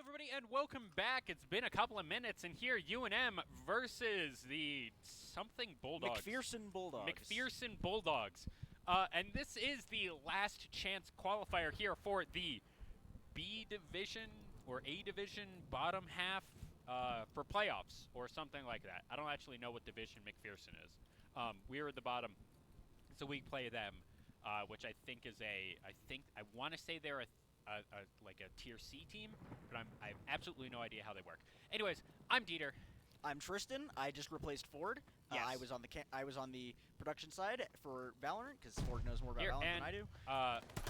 everybody, and welcome back. It's been a couple of minutes, and here UNM versus the something Bulldogs. McPherson Bulldogs. McPherson Bulldogs. And this is the last chance qualifier here for the B division or A division bottom half for playoffs or something like that. I don't actually know what division McPherson is. We're at the bottom, so we play them, which I think is I want to say they're like a tier C team, but I have absolutely no idea how they work. Anyways, I'm Dieter. I'm Tristan. I just replaced Ford. Yes. I was on the production side for Valorant because Ford knows more about Valorant than I do.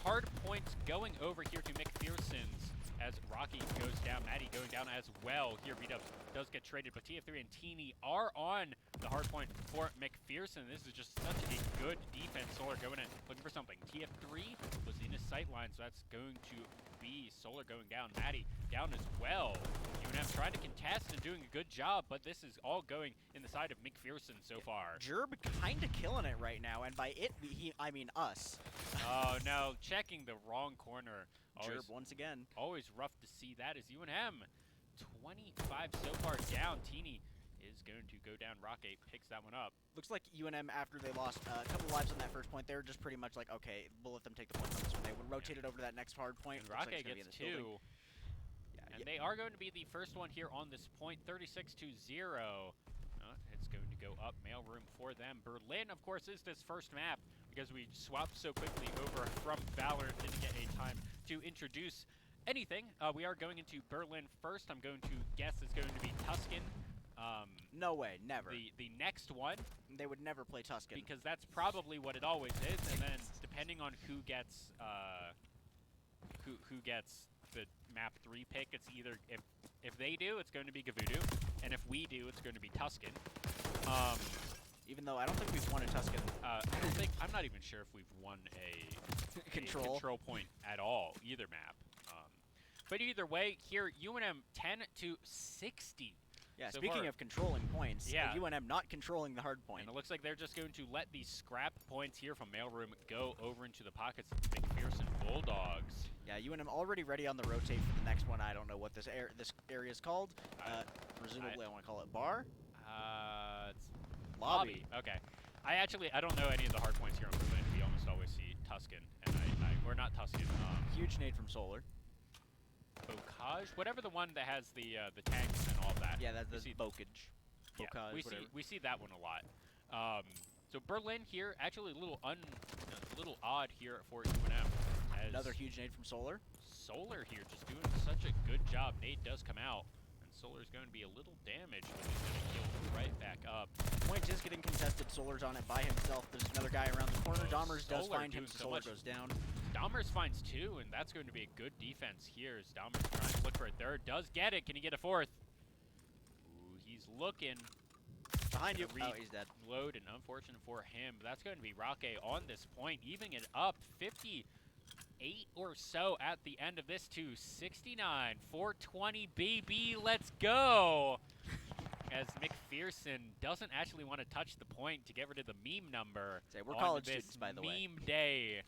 Hard points going over here to McPherson's as Rocky goes down. Maddie going down as well. Here B-Dubs does get traded, but TF3 and Teeny are on the hard point for McPherson. This is just such a good defense. Solar going in, looking for something. TF3 was in his sight line, so that's going to be Solar going down. Maddie down as well. UNM trying to contest and doing a good job, but this is all going in the side of McPherson so far. Jerb kind of killing it right now, and by it, I mean us. Oh no, checking the wrong corner. Jerb once again. Always rough to see that as UNM 25 so far down. Teeny is going to go down. Rocket picks that one up. Looks like UNM, after they lost a couple lives on that first point, they were just pretty much like, okay, we'll let them take the point on this one. They would rotate it over to that next hard point. And Rocket gets two. And they are going to be the first one here on this point, 36-0. It's going to go up mailroom for them. Berlin, of course, is this first map because we swapped so quickly over from Valorant, didn't get a time to introduce anything. We are going into Berlin first. I'm going to guess it's going to be Tuscan. No way, never. The next one. They would never play Tuscan. Because that's probably what it always is, and then depending on who gets the map 3 pick, it's either if they do, it's going to be Gavudu, and if we do, it's going to be Tuscan. Even though I don't think we've won a Tuscan. I'm not even sure if we've won a control point at all, either map. But either way, here UNM 10-60. Yeah, so speaking of controlling points, yeah. UNM not controlling the hard point. And it looks like they're just going to let these scrap points here from Mailroom go over into the pockets of the McPherson Bulldogs. Yeah, UNM already ready on the rotate for the next one. I don't know what this area is called. Presumably I want to call it bar. It's Lobby. Okay. I don't know any of the hard points here on Berlin. We almost always see Tuscan, and we're not Tuscan. Huge nade from Solar. Bocage, whatever the one that has the tanks and all of that. Yeah, that's the Bocage. Bocage, yeah, we see that one a lot. So Berlin here, actually a little odd here for UNM. Another huge nade from Solar. Solar here just doing such a good job. Nade does come out, and Solar's going to be a little damaged, but he's going to heal right back up. Point is getting contested. Solar's on it by himself. There's another guy around the corner. Dahmers does find him, so Solar goes down. Dahmers finds two, and that's going to be a good defense here as Dahmers trying to look for a third. Does get it. Can he get a fourth? Ooh, he's looking. Behind you. Oh, he's dead. Load, and unfortunate for him. But that's going to be Roque on this point, evening it up 58 or so at the end of this to 69. 420, baby. Let's go. As McPherson doesn't actually want to touch the point to get rid of the meme number. We're college students, by the way. Meme day.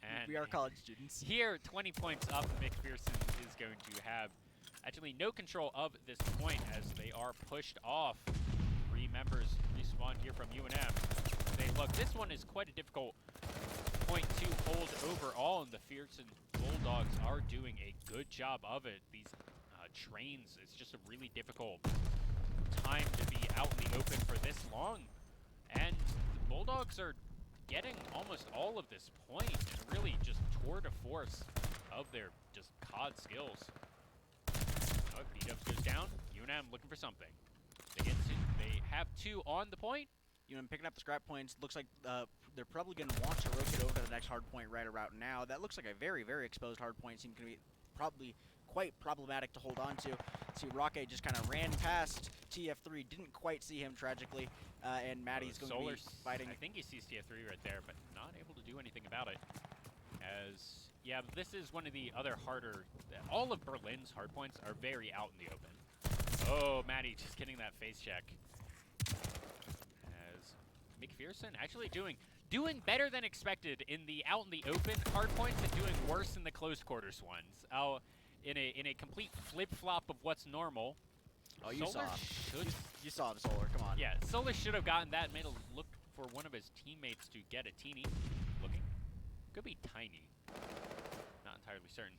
And we are college students. Here, 20 points up, McPherson is going to have actually no control of this point as they are pushed off. 3 members respawn here from UNM. Look, this one is quite a difficult point to hold overall, and the McPherson Bulldogs are doing a good job of it. These trains, it's just a really difficult time to be out in the open for this long. And the Bulldogs are getting almost all of this point, and really just tour de force of their just COD skills. Oh, B-Dubs goes down. UNM looking for something. They have 2 on the point. UNM picking up the scrap points. Looks like they're probably going to want to rotate over to the next hard point right about now. That looks like a very, very exposed hard point. Seems to be probably quite problematic to hold on to. See, Roque just kind of ran past TF3, didn't quite see him tragically, and Maddie's going to be fighting. I think he sees TF3 right there, but not able to do anything about it. As, yeah, this is one of the other harder, all of Berlin's hard points are very out in the open. Oh, Maddie just getting that face check. As McPherson actually doing better than expected in the out in the open hard points and doing worse in the close quarters ones. in a complete flip-flop of what's normal. Oh, you Solar saw. should You saw him, Solar. Come on. Yeah, Solar should have gotten that. Made a look for one of his teammates to get a teeny. Looking. Could be tiny. Not entirely certain.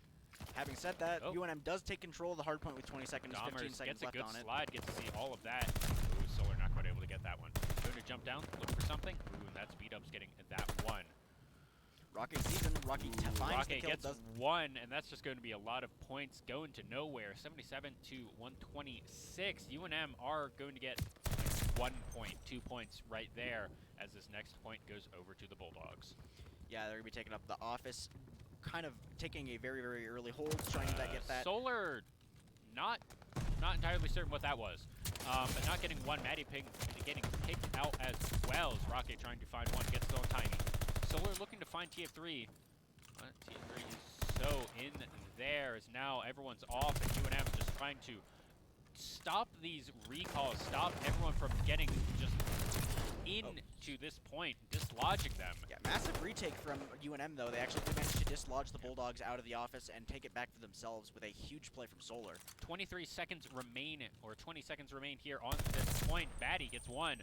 Having said that, Oh. UNM does take control of the hard point with 20 seconds, 15 Dahmers seconds gets a left good on it. slide, gets to see all of that. Ooh, Solar not quite able to get that one. Going to jump down, look for something. Ooh, and that's B-Dubs getting that one. Rocky sees him. Rocky finds the Rocket kill. gets one, and that's just going to be a lot of points going to nowhere. 77 to 126. UNM are going to get like 1 point, 2 points right there as this next point goes over to the Bulldogs. Yeah, they're going to be taking up the office, kind of taking a very, very early hold, trying to get that. Solar, not entirely certain what that was, but not getting one. Maddie getting picked out as well as Rocket trying to find one, gets still tiny. Solar looking to find TF3. TF3 is so in there as now everyone's off, and UNM just trying to stop these recalls, stop everyone from getting just into this point, dislodging them. Yeah, massive retake from UNM, though. They actually did manage to dislodge the Bulldogs out of the office and take it back for themselves with a huge play from Solar. 23 seconds remain, or 20 seconds remain here on this point. Batty gets one.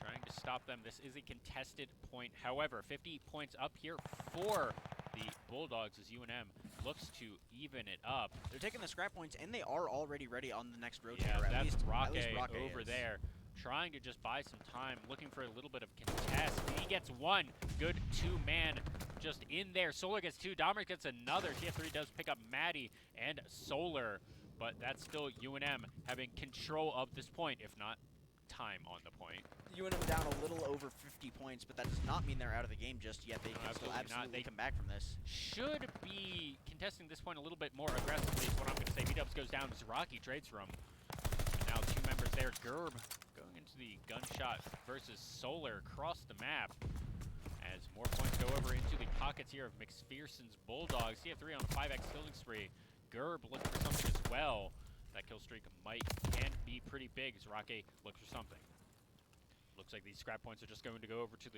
Trying to stop them. This is a contested point. However, 50 points up here for the Bulldogs as UNM looks to even it up. They're taking the scrap points, and they are already ready on the next rotator. Yeah, at least Rocket Rocket over is. there. Trying to just buy some time, looking for a little bit of contest. He gets one. Good two-man just in there. Solar gets two. Dahmer gets another. TF3 does pick up Maddie and Solar, but that's still UNM having control of this point, if not time on the point. UNM down a little over 50 points, but that does not mean they're out of the game just yet. They can still absolutely come back from this. Should be contesting this point a little bit more aggressively is what I'm going to say. B-Dubs goes down as Rocky trades from. And now two members there. Gerb going into the gunshot versus Solar across the map. As more points go over into the pockets here of McPherson's Bulldogs. CF3 on a 5x killing spree. Gerb looking for something as well. That kill streak can be pretty big as Rocky looks for something. Looks like these scrap points are just going to go over to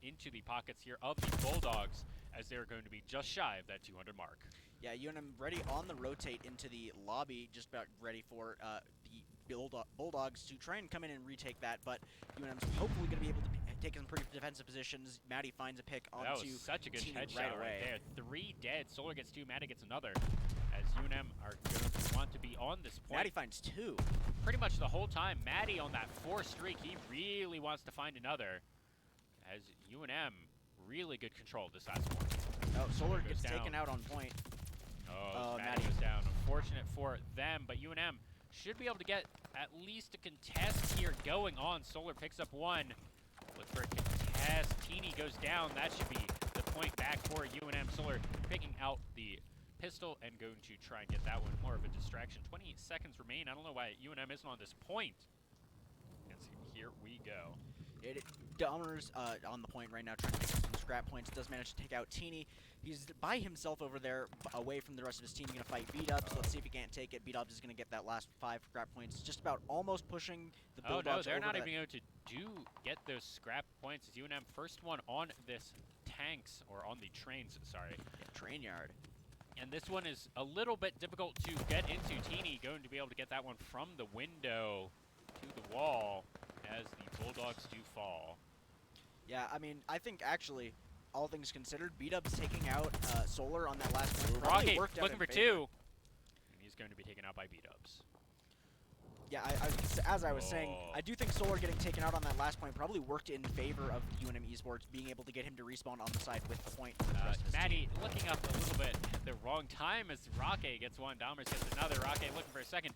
into the pockets here of the Bulldogs as they're going to be just shy of that 200 mark. Yeah, UNM ready on the rotate into the lobby, just about ready for the Bulldogs to try and come in and retake that, but UNM's hopefully going to be able to take some pretty defensive positions. Maddie finds a pick onto That was such a good headshot right there. 3 dead. Solar gets 2, Maddie gets another. As UNM are going to want to be on this point. Maddie finds 2. Pretty much the whole time. Maddie on that 4 streak, he really wants to find another. As UNM, really good control this last one. Oh, Solar gets down. taken out on point. Oh, Maddie goes down. Unfortunate for them, but UNM should be able to get at least a contest here going on. Solar picks up 1. Look for a contest. Teeny goes down. That should be the point back for UNM. Solar picking out the pistol and going to try and get that one. More of a distraction. 20 seconds remain. I don't know why UNM isn't on this point. And here we go. Dahmer's on the point right now, trying to pick up some scrap points. Does manage to take out Teeny. He's by himself over there, away from the rest of his team. He's going to fight B-Dubs. Let's see if he can't take it. B-Dubs is going to get that last 5 scrap points. Just about almost pushing the Bulldogs over. Oh, no, they're not even able to get those scrap points. As UNM first one on this tanks, or on the trains, sorry. Yeah, train yard. And this one is a little bit difficult to get into. Teeny going to be able to get that one from the window to the wall as the Bulldogs do fall. Yeah, I mean, I think actually, all things considered, B-Dubs taking out Solar on that last one Rocket worked out looking for in favor. 2. And he's going to be taken out by B-Dubs. Yeah, as I was saying, I do think Solar getting taken out on that last point probably worked in favor of UNM Esports, being able to get him to respawn on the side with the point. Maddie looking up a little bit at the wrong time as Rocket gets 1. Dahmers gets another. Rocket looking for a second,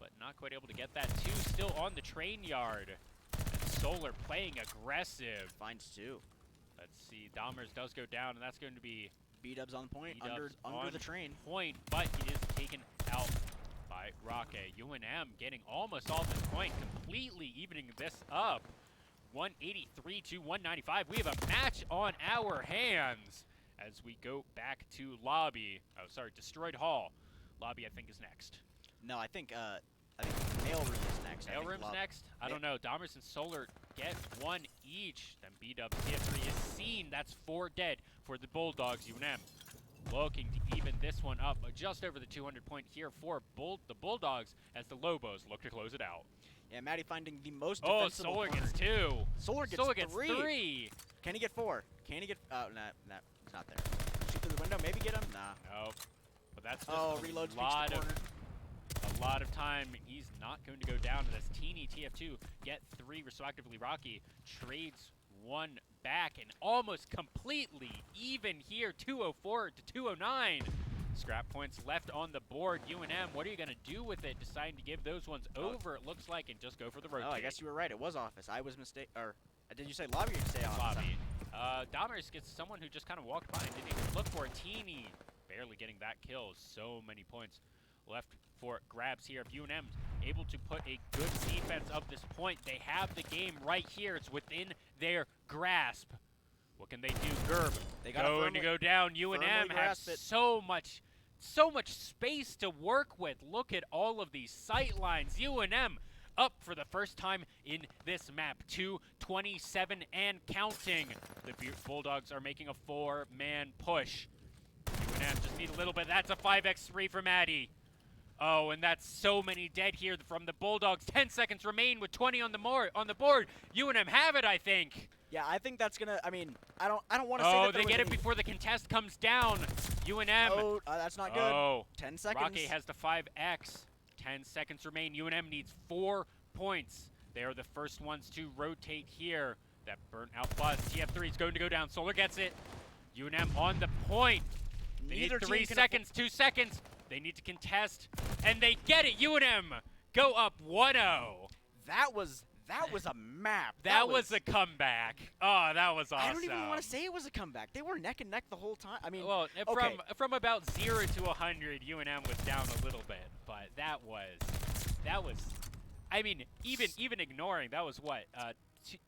but not quite able to get that. 2 still on the train yard. And Solar playing aggressive. Finds 2. Let's see. Dahmers does go down, and that's going to be B-Dubs on point, B-Dubs under the train. Point, but he is taken out by Rocket. UNM getting almost all this point, completely evening this up. 183 to 195. We have a match on our hands as we go back to lobby. Oh, sorry, Destroyed Hall. Lobby, I think, is next. No, I think Mailroom is next. Mailroom's next? I don't know. Dahmers and Solar get 1 each. Then B-Dub TF3 is seen. That's 4 dead for the Bulldogs. UNM looking to even this one up just over the 200 point here for the Bulldogs as the Lobos look to close it out. Yeah, Maddie finding the most Oh, defensible Solar corner. gets 2. Solar gets three. Can he get 4? Can he get? Oh, nah, he's not there. Shoot through the window, maybe get him. Nah. Nope. But that's just reload a lot of time. He's not going to go down as Teeny TF2 get 3 respectively. Rocky trades 1 back and almost completely even here. 204 to 209. Scrap points left on the board. UNM, what are you going to do with it? Deciding to give those ones over, it looks like, and just go for the rotate. Oh, I guess you were right. It was office. I was mistaken. Or did you say lobby or did you say office? Lobby. Domers gets someone who just kind of walked by and didn't even look for it. Teeny barely getting that kill. So many points left for grabs here. If UNM's able to put a good defense of this point, they have the game right here. It's within their grasp. What can they do? Gerb going to go down. UNM has so much space to work with. Look at all of these sight lines. UNM up for the first time in this map. 227 and counting. The Bulldogs are making a 4-man push. UNM just need a little bit. That's a 5x3 for Maddie. Oh, and that's so many dead here from the Bulldogs. 10 seconds remain with 20 on the board. UNM have it, I think. Yeah, I think that's gonna. I mean, I don't want to say that. Oh, they get it before the contest comes down. UNM. Oh, that's not good. Oh, 10 seconds. Rocky has the 5x. 10 seconds remain. UNM needs 4 points. They are the first ones to rotate here. That burnt out buzz. TF3 is going to go down. Solar gets it. UNM on the point. They need 3 seconds, 2 seconds. They need to contest, and they get it. UNM go up 1-0. That was a map. That was a comeback. Oh, that was awesome. I don't even want to say it was a comeback. They were neck and neck the whole time. I mean, well, okay. from about 0 to 100, UNM was down a little bit, but that was. I mean, even ignoring, that was what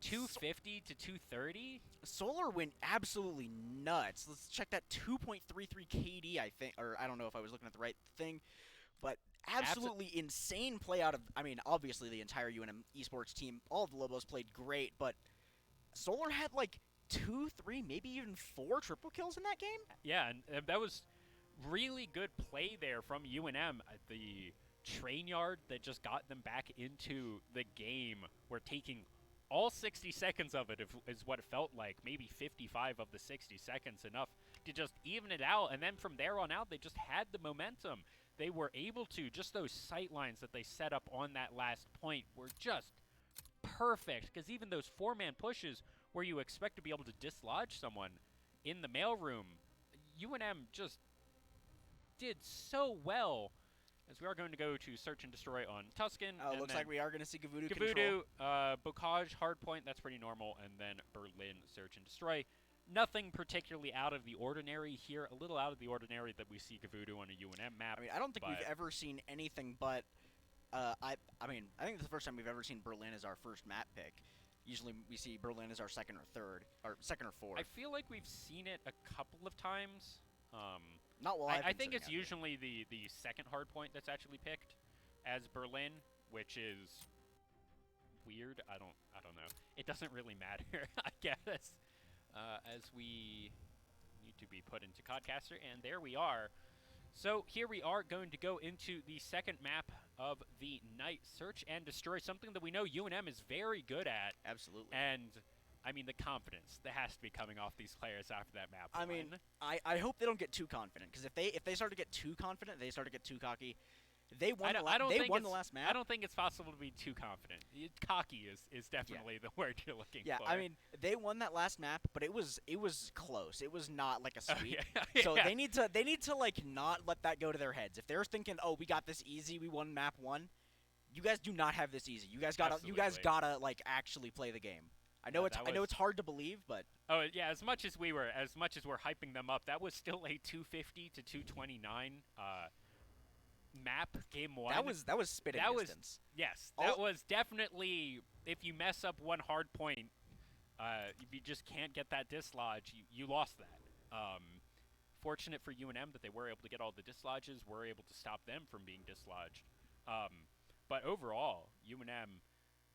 250 to 230. Solar went absolutely nuts. Let's check that 2.33 KD, I think, or I don't know if I was looking at the right thing, but absolutely insane play out of, I mean, obviously the entire UNM esports team, all of the Lobos played great, but Solar had like 2, 3, maybe even 4 triple kills in that game? Yeah, and that was really good play there from UNM at the train yard that just got them back into the game. We're taking all 60 seconds of it is what it felt like. Maybe 55 of the 60 seconds, enough to just even it out. And then from there on out, they just had the momentum. They were able to, just those sight lines that they set up on that last point were just perfect. Because even those 4-man pushes where you expect to be able to dislodge someone in the mailroom, UNM just did so well. As we are going to go to search and destroy on Tuscan. Oh, looks like we are going to see Gavudu control. Bocage, hardpoint, that's pretty normal. And then Berlin, search and destroy. Nothing particularly out of the ordinary here. A little out of the ordinary that we see Gavudu on a UNM map. I mean, I don't think we've ever seen anything but, I mean, I think it's the first time we've ever seen Berlin as our first map pick. Usually we see Berlin as our second or third, or second or fourth. I feel like we've seen it a couple of times. Not well. I think it's usually the second hardpoint that's actually picked as Berlin, which is weird. I don't know. It doesn't really matter, I guess. As we need to be put into Codcaster, and there we are. So here we are going to go into the second map of the night, search and destroy, something that we know UNM is very good at. Absolutely. And I mean, the confidence that has to be coming off these players after that map. I mean, I hope they don't get too confident, because if they start to get too confident, they start to get too cocky. They won the last map. I don't think it's possible to be too confident. Cocky is definitely the word you're looking for. Yeah, I mean, they won that last map, but it was close. It was not like a sweep. Yeah. So they need to like not let that go to their heads. If they're thinking, "Oh, we got this easy. We won map 1." You guys do not have this easy. You guys gotta like actually play the game. I know it's hard to believe, but yeah, as much as we're hyping them up, that was still a 250 to 229 map game 1. That was spitting distance. Yes, that was definitely, if you mess up one hard point, if you just can't get that dislodge, you lost that. Fortunate for UNM that they were able to get all the dislodges, were able to stop them from being dislodged. But overall, UNM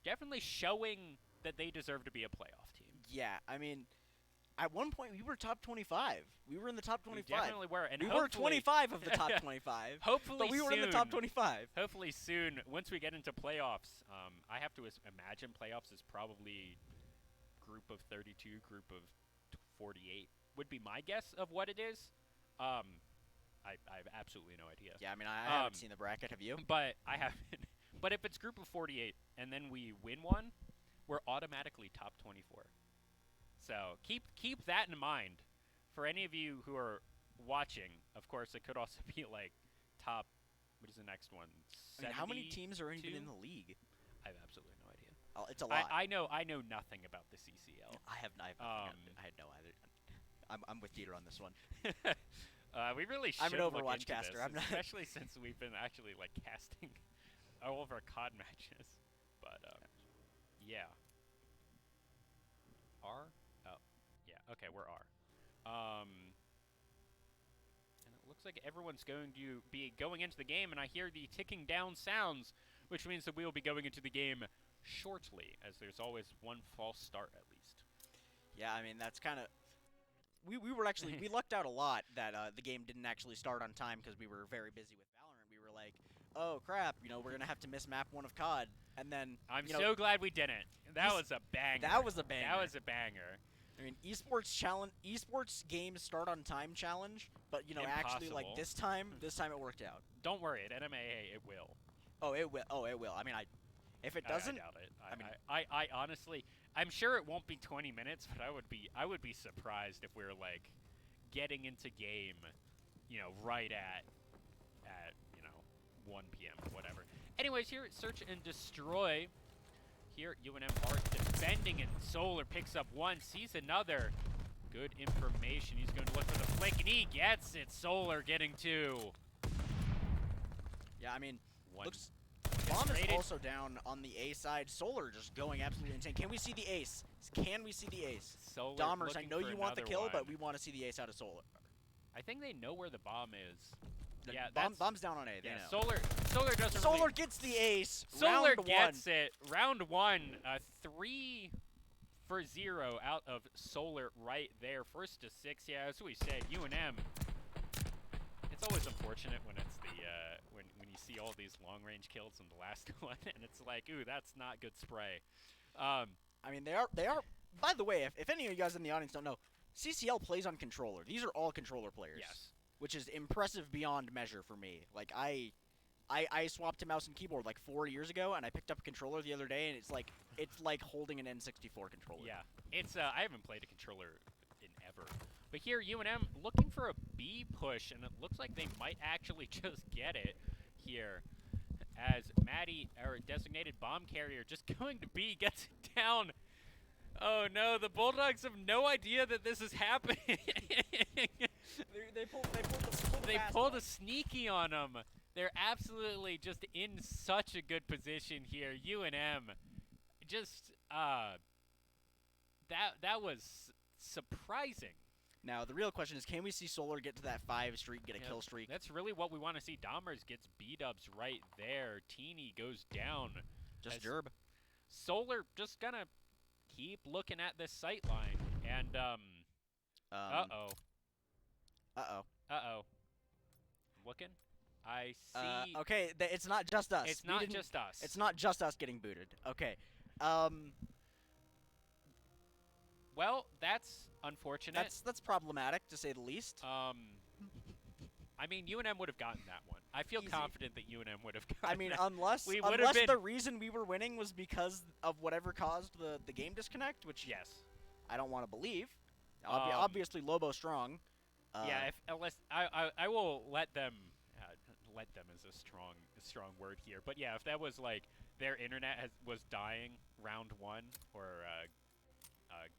definitely showing that they deserve to be a playoff team. Yeah, I mean, At one point, we were top 25. We were in the top 25. We definitely were. And we were 25 of the top 25. Hopefully but we were soon, in the top 25. Hopefully soon, once we get into playoffs, I have to imagine playoffs is probably group of 32, group of 48 would be my guess of what it is. I have absolutely no idea. Yeah, I mean, I haven't seen the bracket. Have you? But I haven't. But if it's group of 48 and then we win one, we're automatically top 24. So keep that in mind. For any of you who are watching, of course, it could also be like top. What is the next one? I mean, how many teams are even in the league? I have absolutely no idea. Oh, it's a lot. I know nothing about the CCL. I had no either. I'm with Dieter on this one. We really should. I'm an look Overwatch into caster. This, I'm not. Especially since we've been actually like casting all of our COD matches. But yeah. R? Oh, yeah. Okay, we're R. And it looks like everyone's going to be going into the game, and I hear the ticking down sounds, which means that we will be going into the game shortly, as there's always one false start at least. Yeah, I mean, that's kind of... We were actually... we lucked out a lot that the game didn't actually start on time because we were very busy with Valorant. We were like, oh, crap, you know, we're going to have to miss map 1 of COD. And then, I'm so glad we didn't. That was a banger. That was a banger. That was a banger. I mean, esports games start on time challenge, but, you know, actually, like, this time it worked out. Don't worry, at NMAA, it will. Oh, it will. Oh, it will. I mean, if it doesn't... I doubt it. I honestly... I'm sure it won't be 20 minutes, but I would be surprised if we were like getting into game, you know, right at you know 1 p.m. or whatever. Anyways, here at Search and Destroy, here UNM are defending, and Solar picks up one, sees another. Good information. He's going to look for the flick, and he gets it. Solar getting 2. Yeah, I mean, One. looks. Bomb is also down on the A side. Solar just going absolutely insane. Can we see the ace? Can we see the ace? Solar Domers, I know you want the kill, one. but we want to see the ace out of Solar. I think they know where the bomb is. Yeah, bomb's down on A. They know. Solar doesn't. Solar gets the ace. Solar round gets 1. it. Round 1, 3 for 0 out of Solar right there. First to 6. Yeah, as we said, UNM. It's always unfortunate when it's the when you see all these long range kills in the last one, and it's like, ooh, that's not good spray. I mean, they are. By the way, if any of you guys in the audience don't know, CCL plays on controller. These are all controller players. Yes. Which is impressive beyond measure for me. Like I swapped to mouse and keyboard like 4 years ago, and I picked up a controller the other day, and it's like holding an N64 controller. Yeah, it's I haven't played a controller in ever. But here, UNM looking for a B push, and it looks like they might actually just get it here. As Maddie, our designated bomb carrier, just going to B, gets it down. Oh no, the Bulldogs have no idea that this is happening. They pulled a sneaky on them. They're absolutely just in such a good position here. UNM, just that was surprising. Now, the real question is, can we see Solar get to that 5 streak, get a kill streak? That's really what we want to see. Domers gets B-dubs right there. Teeny goes down. Just Jerb. Solar just gonna keep looking at this sight line. And, uh-oh. Uh-oh. Uh-oh. Looking. I see. Okay, it's not just us. It's not just us. It's not just us getting booted. Okay. Well, that's unfortunate. That's problematic, to say the least. I mean, UNM would have gotten that one. I feel confident that UNM would have gotten I mean, unless the reason we were winning was because of whatever caused the game disconnect, which yes, I don't want to believe. Obviously, Lobo strong. Yeah, unless I will let them. Let them is a strong word here, but yeah, if that was like their internet was dying round 1 or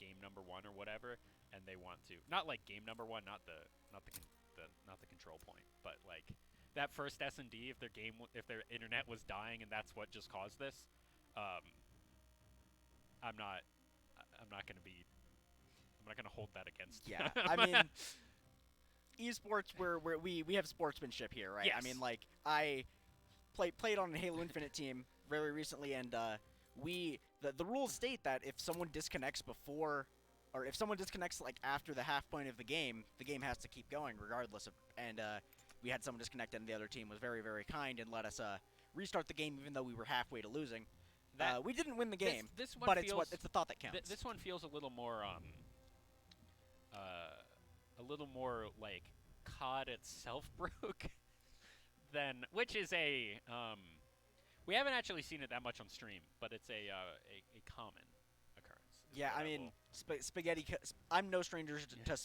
game number 1 or whatever, and they want to not like game number 1, not the control point, but like that first S&D, if their internet was dying and that's what just caused this, I'm not gonna hold that against yeah them. I mean, esports we have sportsmanship here, right? Yes. I mean, like, I played on a Halo Infinite team very recently, and the rules state that if someone disconnects before or if someone disconnects like after the half point of the game has to keep going regardless of. And we had someone disconnect, and the other team was very, very kind and let us restart the game even though we were halfway to losing. We didn't win the game, this one but feels, it's the thought that counts. This one feels a little more like COD itself broke than, which is a we haven't actually seen it that much on stream, but it's a common occurrence. Yeah, I mean, spaghetti. I'm no stranger to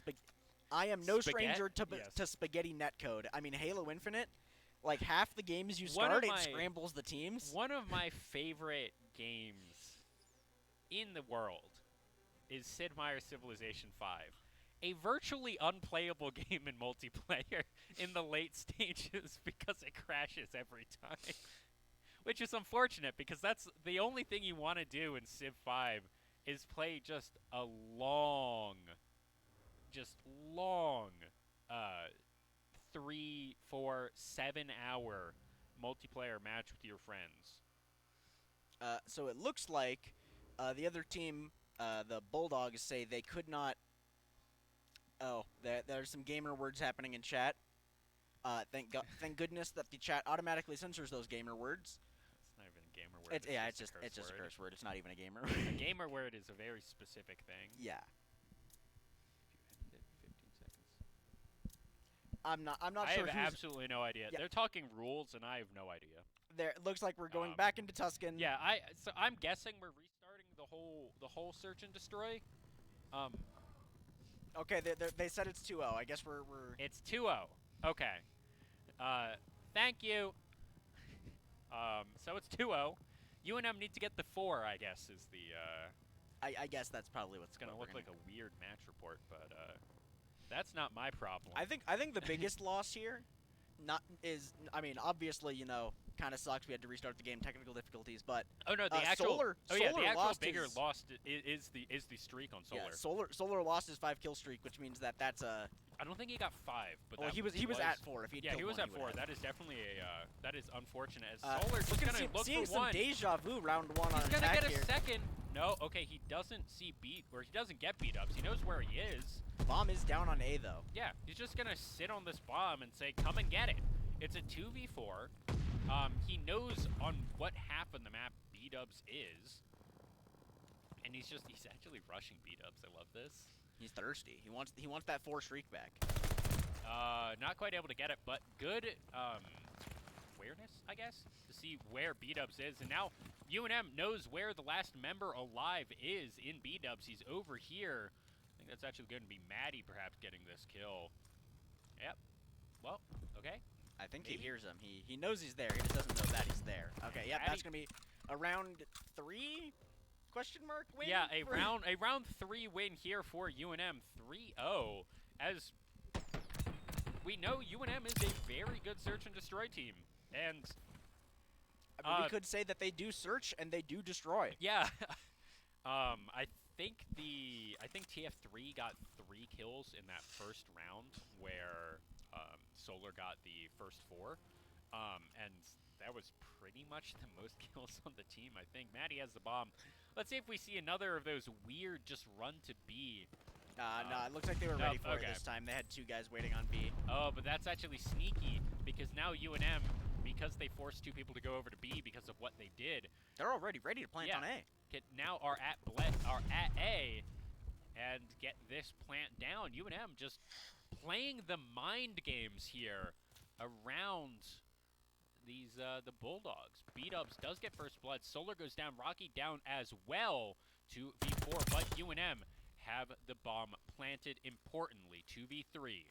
I am no stranger to spaghetti netcode. I mean, Halo Infinite, like half the games you start, it scrambles the teams. One of my favorite games in the world is Sid Meier's Civilization 5. A virtually unplayable game in multiplayer in the late stages because it crashes every time. Which is unfortunate because that's the only thing you want to do in Civ 5 is play just a long 3, 4, 7 hour multiplayer match with your friends. So it looks like the other team, the Bulldogs, say they could not. Oh, there's some gamer words happening in chat. Thank goodness that the chat automatically censors those gamer words. It's not even a gamer word. It's just a curse word. It's not even a gamer word. A gamer word is a very specific thing. Yeah. If you ended it 15 seconds. I'm not sure. I have absolutely no idea. Yeah. They're talking rules, and I have no idea. It looks like we're going back into Tuscan. Yeah, so I'm guessing we're restarting the whole search and destroy. Okay, they said it's 2-0. I guess we're. It's 2-0. Okay. Thank you. So it's 2-0. UNM need to get the 4, I guess, is the. I guess that's probably what's gonna look like a weird match report, but that's not my problem. I think the biggest loss here, I mean, obviously, you know, kind of sucks. We had to restart the game, technical difficulties, but oh no, the actual Solar the actual bigger loss loss is the streak on Solar. Yeah, Solar lost his 5-kill streak, which means that's a. I don't think he got 5, but well, he was at 4. If he he was one, at 4. That is definitely that is unfortunate. As Solar's just gonna look seeing for some one. deja vu round 1 on He's gonna attack get a here. second. No, okay, he doesn't see he doesn't get beat ups. He knows where he is. Bomb is down on A though. Yeah, he's just gonna sit on this bomb and say, "Come and get it." It's a 2v4. He knows on what half of the map B-dubs is, and he's actually rushing B-dubs. I love this. He's thirsty. He wants that 4 streak back. Not quite able to get it, but good awareness, I guess, to see where B-dubs is, and now UNM knows where the last member alive is in B-dubs. He's over here. I think that's actually going to be Maddie perhaps getting this kill. Yep. Well, okay. I think he hears him. He knows he's there. He just doesn't know that he's there. Okay, yeah, that's gonna be a round 3 question mark win. Yeah, a round 3 win here for UNM. 3-0. As we know, UNM is a very good search and destroy team, and I mean, we could say that they do search and they do destroy. Yeah. I think TF3 got 3 kills in that first round where Solar got the first 4, and that was pretty much the most kills on the team, I think. Maddie has the bomb. Let's see if we see another of those weird just run to B. No, it looks like they were ready for it this time. They had 2 guys waiting on B. Oh, but that's actually sneaky, because now UNM, because they forced 2 people to go over to B because of what they did. They're already ready to plant on A. Now are at A and get this plant down. UNM just playing the mind games here around these the Bulldogs. B-dubs does get first blood. Solar goes down. Rocky down as well. 2v4, but UNM have the bomb planted importantly. 2v3.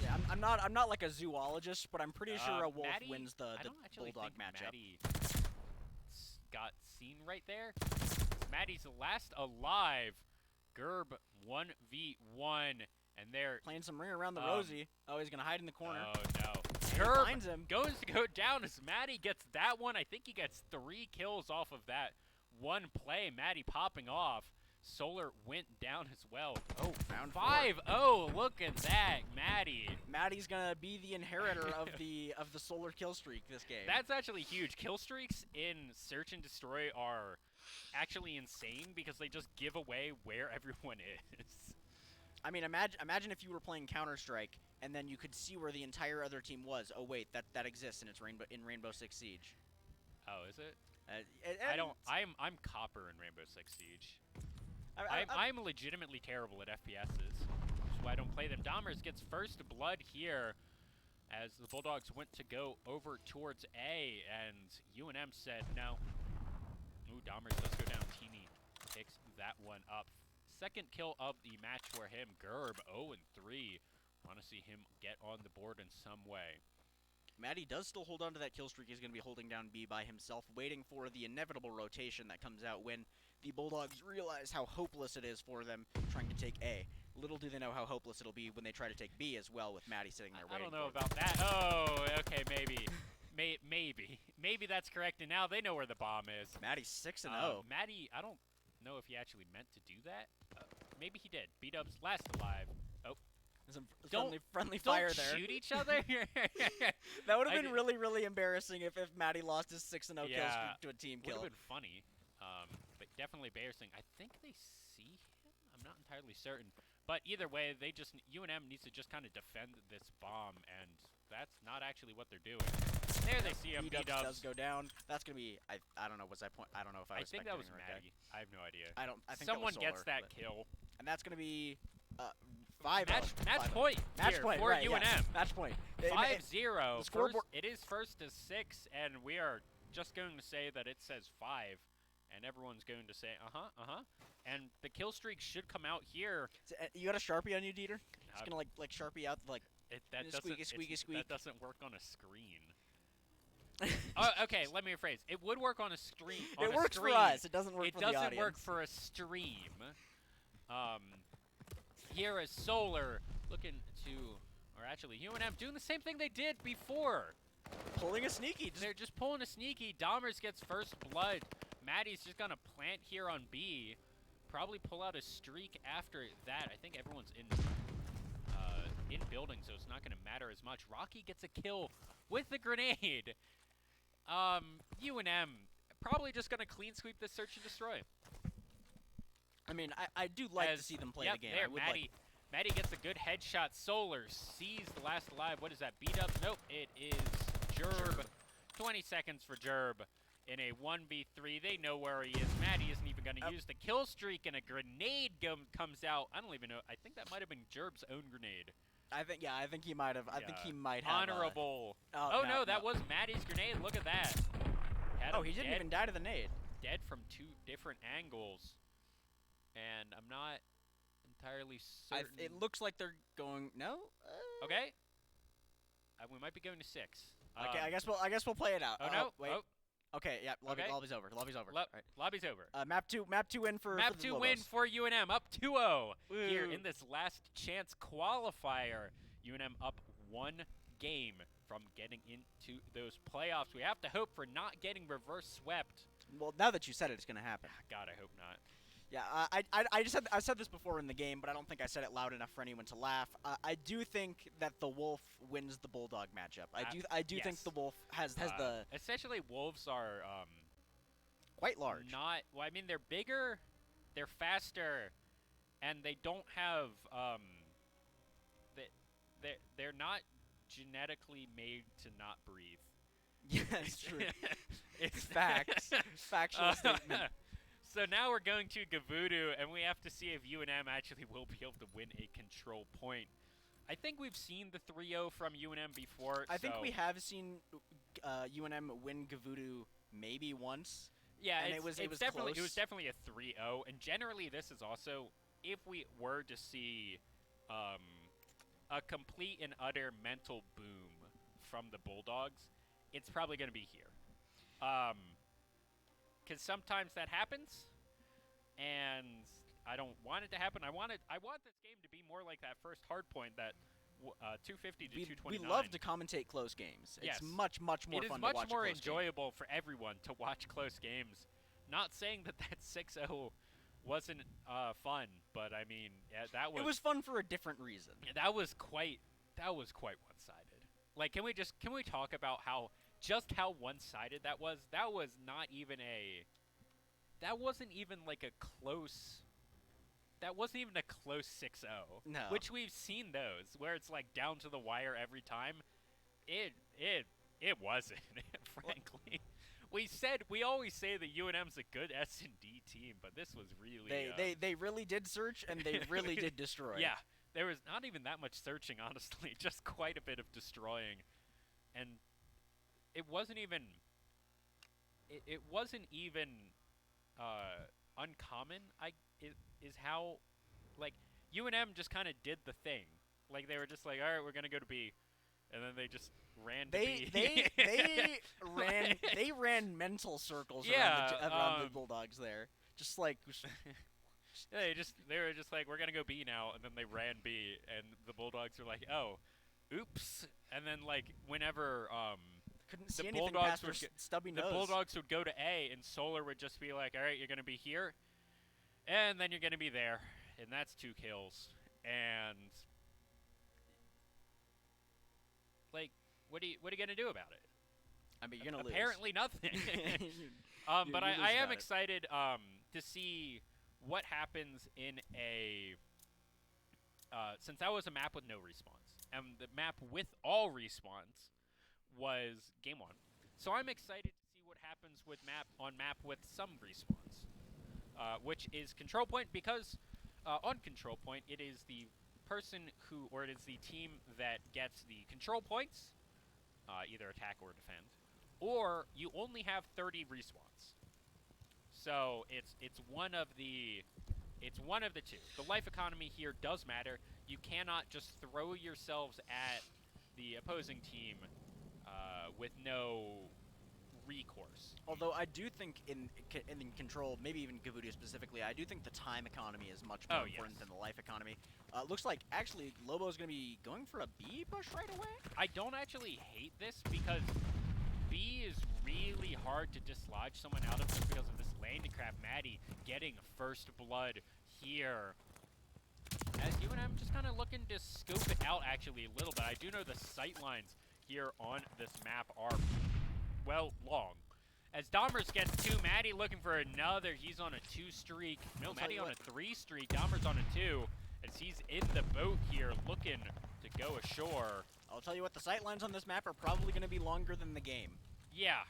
Yeah, I'm not like a zoologist, but I'm pretty sure a wolf Maddie, wins the Bulldog matchup. Maddie got seen right there. Maddie's last alive. Gerb 1v1, and they're playing some ring around the rosy. Oh, he's gonna hide in the corner. Oh no! Gerb finds him. Goes to go down as Maddie gets that one. I think he gets 3 kills off of that one play. Maddie popping off. Solar went down as well. Oh, round 5-0. Look at that, Maddie. Maddie's gonna be the inheritor of the Solar kill streak this game. That's actually huge. Kill streaks in Search and Destroy are actually insane because they just give away where everyone is. I mean, imagine if you were playing Counter-Strike and then you could see where the entire other team was. Oh wait, that exists and it's Rainbow Six Siege. Oh, is it? I I don't. I'm copper in Rainbow Six Siege. I'm legitimately terrible at FPSs. That's why I don't play them. Dahmers gets first blood here as the Bulldogs went to go over towards A, and UNM said no. Ooh, Dahmers does go down. Teamy picks that one up. Second kill of the match for him. Gerb 0-3. Want to see him get on the board in some way. Maddie does still hold on to that kill streak. He's going to be holding down B by himself, waiting for the inevitable rotation that comes out when the Bulldogs realize how hopeless it is for them trying to take A. Little do they know how hopeless it'll be when they try to take B as well, with Maddie sitting there waiting. I don't know about that. Oh, okay, maybe. Maybe that's correct, and now they know where the bomb is. Maddie's 6-0. Maddie, I don't know if he actually meant to do that. Maybe he did. B-Dubs last alive. Oh. Some friendly fire there. Don't shoot each other. That would have been really, really embarrassing if Maddie lost his 6-0 kill streak to a team kill. Would have been funny, but definitely embarrassing. I think they see him. I'm not entirely certain, but either way, UNM needs to just kind of defend this bomb, and that's not actually what they're doing. There they see him. B-Dubs does go down. That's gonna be. I don't know. Was that point? I don't know if I was. I think that was right Maddie. there. I have no idea. I think someone that was gets Solar, that kill, and that's gonna be 5-0. match point. Match point for right, UNM. Yes. Match point. 5-0. Scoreboard. It is first to 6, and we are just going to say that it says 5, and everyone's going to say and the kill streak should come out here. You got a Sharpie on you, Dieter? It's gonna like Sharpie out like. Squeaky. That doesn't work on a screen. Oh, okay, let me rephrase. It would work on a screen. It works for us. It doesn't work for the audience. It doesn't work for a stream. Here is Solar looking to, or actually UNM doing the same thing they did before. Pulling a sneaky. They're just pulling a sneaky. Dahmers gets first blood. Maddie's just gonna plant here on B. Probably pull out a streak after that. I think everyone's in building, so it's not gonna matter as much. Rocky gets a kill with the grenade. UNM probably just gonna clean sweep this search and destroy. I mean, I do like to see them play the game. There, Maddie gets a good headshot. Solar sees the last alive. What is that? B-Dubs? Nope, it is Jerb. 20 seconds for Jerb in a 1v3. They know where he is. Maddie isn't even going to use the kill streak, and a grenade comes out. I don't even know. I think that might have been Jerb's own grenade. I think he might have. I think he might have. Honorable. No, that was Maddie's grenade. Look at that. He didn't even die to the nade. Dead from 2 different angles. And I'm not entirely certain. It looks like they're going. No. Okay. We might be going to 6. Okay, I guess we'll play it out. Oh no! Wait. Oh. Okay, yeah. Lobby's over. Right. Lobby's over. Map 2 win for Map 2 win for UNM, up 2-0 here Woo. in this last chance qualifier. UNM up 1 game from getting into those playoffs. We have to hope for not getting reverse swept. Well, now that you said it, it's gonna happen. God, I hope not. Yeah, I said this before in the game, but I don't think I said it loud enough for anyone to laugh. I do think that the Wolf wins the Bulldog matchup. I do think the Wolf has the. Essentially, Wolves are quite large. Well, I mean, they're bigger, they're faster, and they don't have they're not genetically made to not breathe. Yeah, it's true. It's facts. Factual statement. So now we're going to Gavudu, and we have to see if UNM actually will be able to win a control point. I think we've seen the 3-0 from UNM before. I think we have seen UNM win Gavudu maybe once. Yeah, and it was definitely a 3-0. And generally, this is also, if we were to see a complete and utter mental boom from the Bulldogs, it's probably going to be here. Because sometimes that happens, and I don't want it to happen. I want this game to be more like that first hard point, that 250 to 229. We love to commentate close games. Yes. It's much more fun to watch. It is much more enjoyable for everyone to watch close games. Not saying that 6-0 wasn't fun, but I mean, yeah, that was. It was fun for a different reason. Yeah, that was quite one-sided. Like, can we talk about how one-sided that was? That was not even that wasn't even like a close. That wasn't even a close 6-0. No. Which we've seen those where it's like down to the wire every time. It wasn't, frankly. We always say that UNM's a good S&D team, but this was really They really did search and they really did destroy. Yeah, there was not even that much searching, honestly, just quite a bit of destroying, and it wasn't even uncommon. Is how like UNM just kind of did the thing. Like they were just like, all right, we're gonna go to B. And then they just ran to B. They ran mental circles Yeah, around the Bulldogs there. Just like they were just like, we're gonna go B now, and then they ran B, and the Bulldogs were like, oh, oops. And then like whenever couldn't see the anything Bulldogs past their stubby the nose. Bulldogs would go to A, and Solar would just be like, all right, you're gonna be here, and then you're gonna be there, and that's 2 kills, and like, what are you gonna do about it? I mean, you're gonna lose. Apparently nothing. But I am excited to see what happens in a since that was a map with no respawns, and the map with all respawns was game 1. So I'm excited to see what happens with map with some respawns, which is control point, because on control point it is the person it is the team that gets the control points, either attack or defend, or you only have 30 respawns. So it's one of the two. The life economy here does matter. You cannot just throw yourselves at the opposing team with no recourse. Although I do think in control, maybe even Gavudia specifically, I do think the time economy is much more important than the life economy. Looks like actually Lobo's going to be going for a B push right away. I don't actually hate this, because B is really hard to dislodge someone out of just because of this landing craft. Maddie getting first blood here. As UNM just kind of looking to scope it out actually a little bit. I do know the sight lines here on this map are, well, long. As Dahmers gets 2, Maddie looking for another. He's on a 2 streak. No, Maddie on a 3 streak. Dahmers on a 2. As he's in the boat here looking to go ashore. I'll tell you what, the sight lines on this map are probably going to be longer than the game. Yeah,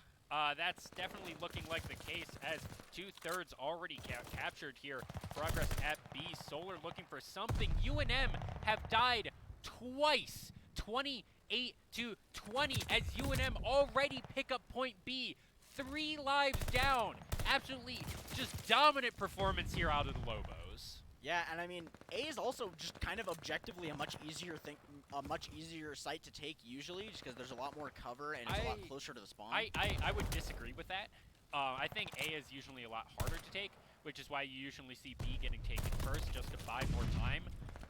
that's definitely looking like the case, as 2/3 already captured here. Progress at B. Solar looking for something. UNM have died twice. 28-20 as UNM already pick up point B. 3 lives down. Absolutely just dominant performance here out of the Lobos. Yeah, and I mean, A is also just kind of objectively a much easier site to take usually, just because there's a lot more cover and it's a lot closer to the spawn. I would disagree with that. I think A is usually a lot harder to take, which is why you usually see B getting taken first just to buy more time.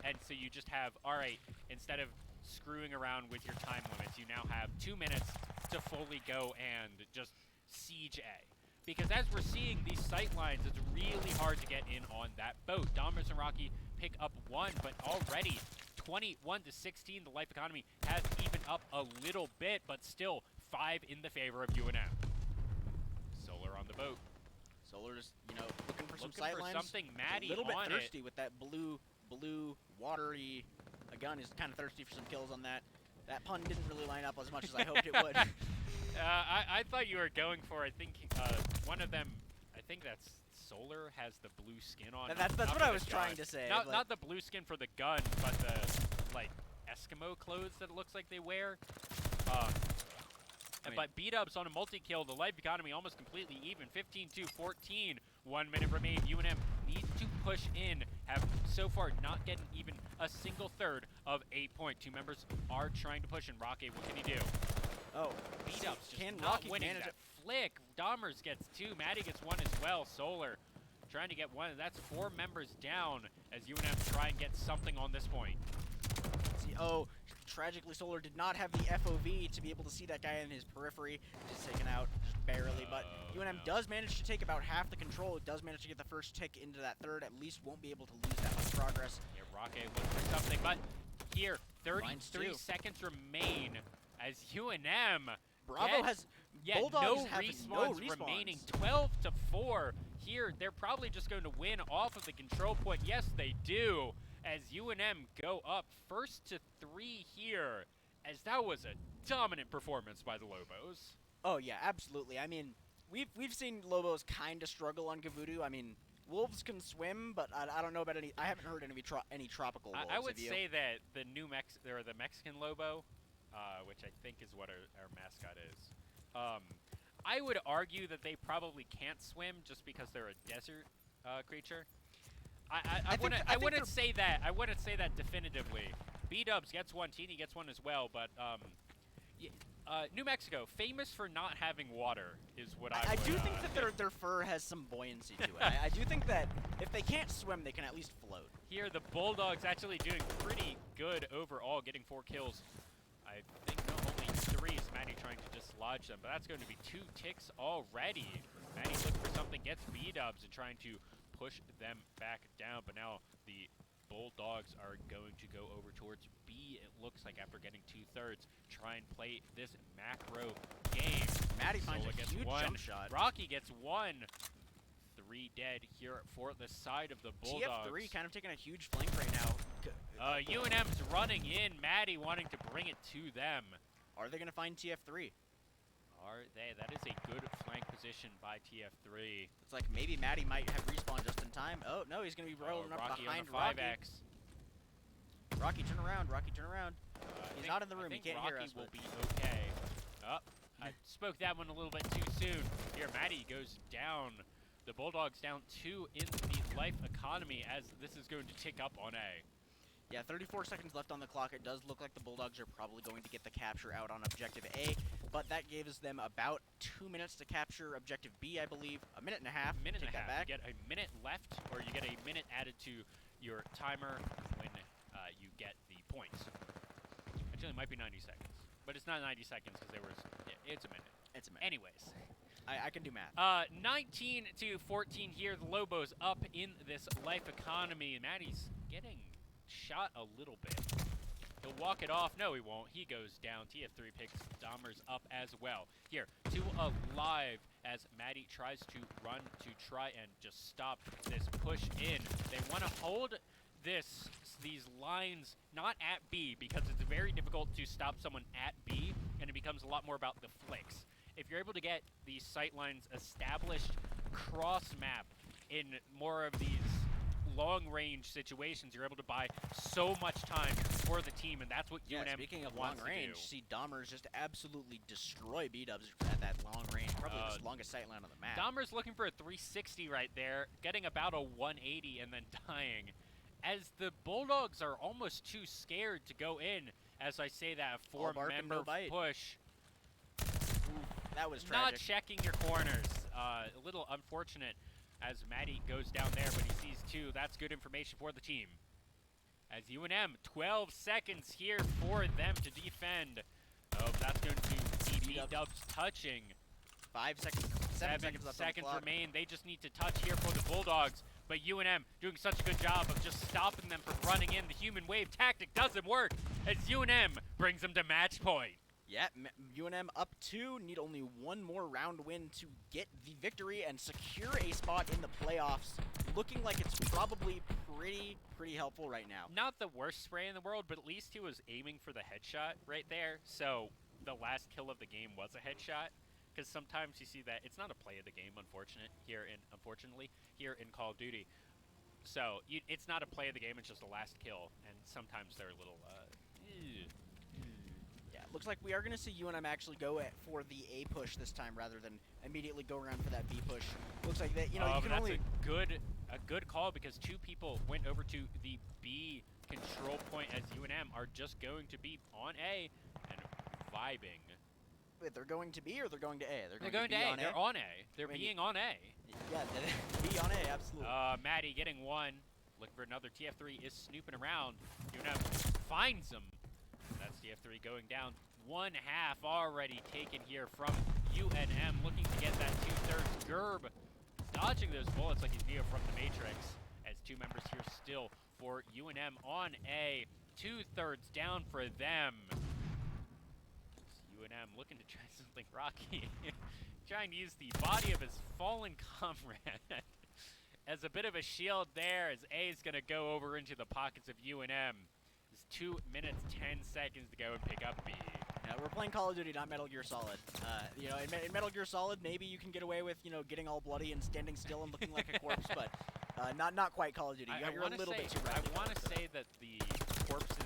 And so you just have, all right, instead of screwing around with your time limits, you now have 2 minutes to fully go and just siege A. Because as we're seeing these sight lines, it's really hard to get in on that boat. Dahmers and Rocky pick up 1, but already 21-16, the life economy has evened up a little bit, but still 5 in the favor of UNM. Solar on the boat. Solar just, looking for some sight lines. Something. Maddie a little bit on thirsty with that blue, watery gun. Is kind of thirsty for some kills on that. That pun didn't really line up as much as I hoped it would. I thought you were going for, I think, one of them, I think that's Solar, has the blue skin on. That's what I was trying to say. Not the blue skin for the gun, but the, like, Eskimo clothes that it looks like they wear. But B-dubs on a multi-kill, the life economy almost completely even. 15-14, 1 minute remain. UNM needs to push in, have so far not getting even a single third of 8 point. 2 members are trying to push in. Rocky, what can he do? Oh, B-dubs just can not Rocky winning manage that flick. Dahmers gets 2, Maddie gets 1 as well. Solar trying to get 1. That's 4 members down as UNM try and get something on this point. See, tragically, Solar did not have the FOV to be able to see that guy in his periphery. Just taken out, just barely. But UNM does manage to take about half the control. It does manage to get the first tick into that third. At least won't be able to lose that much progress. Yeah, Rocket looking for something, but here, 33 seconds remain as UNM. Bravo has Bulldogs no have respawns no respawns remaining. 12-4 here, they're probably just going to win off of the control point. Yes, they do, as UNM go up first to 3 here, as that was a dominant performance by the Lobos. Oh yeah, absolutely. I mean, we've seen Lobos kind of struggle on Gavudu. I mean, wolves can swim, but I don't know about any. I haven't heard any tropical wolves. I would have you? say that the the Mexican Lobo, which I think is what our mascot is. I would argue that they probably can't swim just because they're a desert creature. I wouldn't say that. I wouldn't say that definitively. B-Dubs gets one, Teeny gets one as well, but New Mexico, famous for not having water, is what I would, do think that their fur has some buoyancy to it. I do think that if they can't swim, they can at least float. Here, the Bulldogs actually doing pretty good overall, getting 4 kills. I think only 3 is Maddie trying to dislodge them, but that's going to be 2 ticks already. Maddie looking for something, gets B-Dubs and trying to push them back down, but now the Bulldogs are going to go over towards B, it looks like, after getting 2/3. Try and play this macro game. Maddie finds a huge jump shot. Rocky gets 1. 3 dead here for the side of the Bulldogs. TF3 kind of taking a huge flank right now. UNM's running in, Maddie wanting to bring it to them. Are they going to find TF3? Are they? That is a good flank position by TF3. It's like maybe Maddie might have respawn just in time. Oh, no, he's going to be rolling up behind Rocky. 5X. Rocky, turn around. Rocky, turn around. He's not in the room. He can't hear us. Rocky will be okay. Oh, I spoke that one a little bit too soon. Here, Maddie goes down. The Bulldogs down 2 in the life economy as this is going to tick up on A. Yeah, 34 seconds left on the clock. It does look like the Bulldogs are probably going to get the capture out on Objective A, but that gives them about 2 minutes to capture Objective B, I believe. A minute and a half. Minute and a half. Back. You get a minute left, or you get a minute added to your timer when you get the points. Actually, it might be 90 seconds, but it's not 90 seconds because it's a minute. It's a minute. Anyways. I can do math. 19 to 14 here. The Lobos up in this life economy. Maddie's getting shot a little bit. He'll walk it off. No, he won't. He goes down. TF3 picks Dahmers up as well. Here, 2 alive as Maddie tries to run to try and just stop this push in. They want to hold these lines not at B because it's very difficult to stop someone at B, and it becomes a lot more about the flicks. If you're able to get these sight lines established cross-map in more of these long-range situations, you're able to buy so much time for the team, and that's what UNM speaking of wants long range, see Dahmers just absolutely destroy B-Dubs at that long range, probably the longest sight line on the map. Dahmer's looking for a 360 right there, getting about a 180 and then dying. As the Bulldogs are almost too scared to go in, as I say that, a 4-member push. That was tragic. Not checking your corners. A little unfortunate as Maddie goes down there, but he sees 2. That's good information for the team. As UNM, 12 seconds here for them to defend. Oh, that's going to be B-Dubs touching. 5 seconds, 7 seconds left on the clock. Remain. They just need to touch here for the Bulldogs. But UNM doing such a good job of just stopping them from running in. The human wave tactic doesn't work as UNM brings them to match point. Yeah, UNM up 2, need only 1 more round win to get the victory and secure a spot in the playoffs. Looking like it's probably pretty helpful right now. Not the worst spray in the world, but at least he was aiming for the headshot right there. So the last kill of the game was a headshot. Because sometimes you see that it's not a play of the game, unfortunately, here in Call of Duty. So it's not a play of the game, it's just a last kill, and sometimes they're a little, Yeah, looks like we are going to see UNM actually go for the A push this time rather than immediately go around for that B push. Looks like that, you know, you can only... a good call because 2 people went over to the B control point as UNM are just going to be on A and vibing. Wait, they're going to B or they're going to A? They're going to A. They're on A. They're being on A. Yeah, B on A, absolutely. Maddie getting 1. Looking for another. TF3 is snooping around. UNM finds him. That's TF3 going down. 1/2 already taken here from UNM. Looking to get that 2/3 Gerb. Dodging those bullets like he's Neo from the Matrix. As 2 members here still for UNM on A. 2/3 down for them. UNM looking to try something rocky. Trying to use the body of his fallen comrade as a bit of a shield there, as A is going to go over into the pockets of UNM. There's 2 minutes, 10 seconds to go and pick up B. Yeah, we're playing Call of Duty, not Metal Gear Solid. You know, in Metal Gear Solid, maybe you can get away with, you know, getting all bloody and standing still and looking like a corpse, but not quite Call of Duty. You're a little bit too I rapid. want to say that the corpses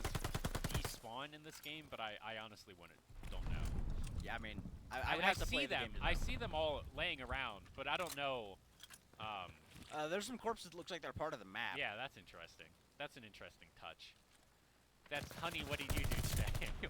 despawn in this game, but I honestly don't know. Yeah, I mean, I would have to play the game to know. I see them all laying around, but I don't know. There's some corpses that looks like they're part of the map. Yeah, that's interesting. That's an interesting touch. That's, honey, what did you do today?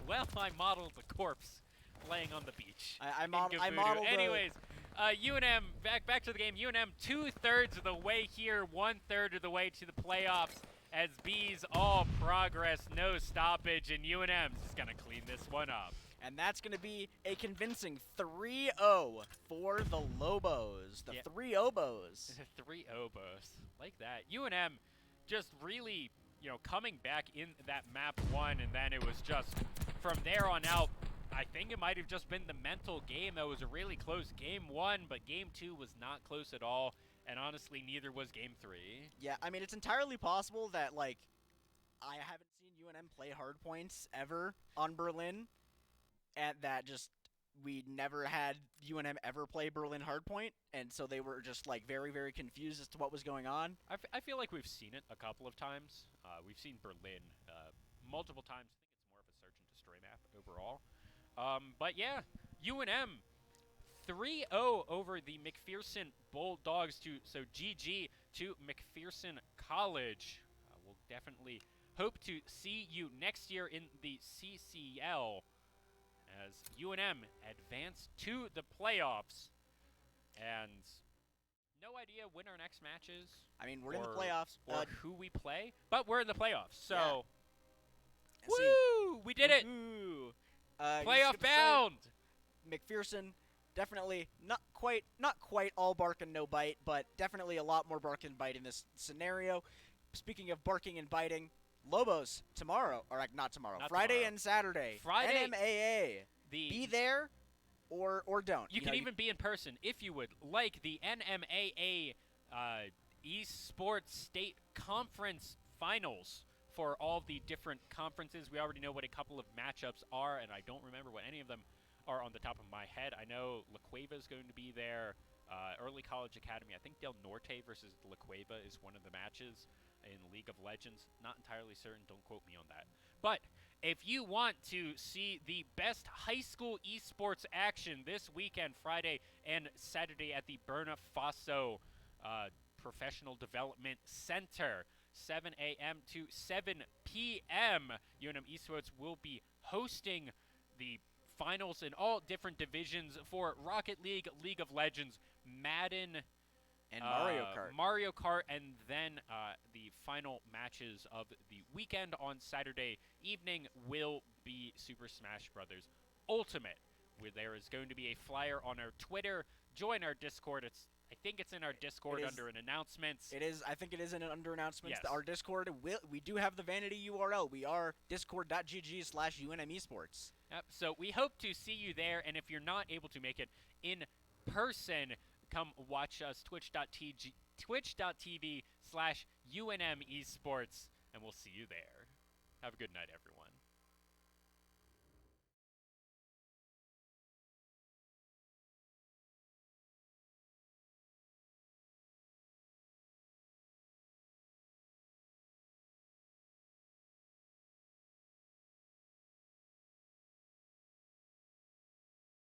Well, I modeled the corpse laying on the beach. I modeled. Anyways, UNM, back to the game. UNM 2/3 of the way here, 1/3 of the way to the playoffs. As B's all progress, no stoppage, and UNM's just gonna clean this one up. And that's going to be a convincing 3-0 for the Lobos. The 3 Obos. 3 Obos. Like that. UNM just really, you know, coming back in that map 1, and then it was just from there on out. I think it might have just been the mental game that was a really close game 1, but game 2 was not close at all, and honestly, neither was game 3. Yeah, I mean, it's entirely possible that, like, I haven't seen UNM play hardpoints ever on Berlin, and that just we never had UNM ever play Berlin hardpoint, and so they were just like very, very confused as to what was going on. I feel like we've seen it a couple of times. We've seen Berlin multiple times. I think it's more of a search and destroy map overall. But yeah, UNM 3-0 over the McPherson Bulldogs. So GG to McPherson College. We'll definitely hope to see you next year in the CCL. As UNM advance to the playoffs, and no idea when our next match is. I mean, we're in the playoffs. Or who we play, but we're in the playoffs, so yeah. woo! We did it! Playoff bound! McPherson, definitely not quite all bark and no bite, but definitely a lot more bark and bite in this scenario. Speaking of barking and biting, Lobos tomorrow, or like not tomorrow, Friday and Saturday. Friday, NMAA. Be there or don't. You can even be in person if you would like the NMAA Esports State Conference Finals for all the different conferences. We already know what a couple of matchups are, and I don't remember what any of them are on the top of my head. I know La Cueva is going to be there. Early College Academy. I think Del Norte versus La Cueva is one of the matches in League of Legends. Not entirely certain. Don't quote me on that. But if you want to see the best high school esports action this weekend, Friday and Saturday at the Burna Faso Professional Development Center, 7 a.m. to 7 p.m., UNM Esports will be hosting the finals in all different divisions for Rocket League, League of Legends, Madden, and Mario Kart. And then the final matches of the weekend on Saturday evening will be Super Smash Bros. Ultimate, where there is going to be a flyer on our Twitter. Join our Discord. I think it's in our Discord under an announcements. It is. I think it is in under announcements. Yes. Our Discord, we do have the vanity URL. We are discord.gg/UNMesports. Yep. So we hope to see you there. And if you're not able to make it in person, come watch us, twitch.tv/UNM Esports, and we'll see you there. Have a good night, everyone.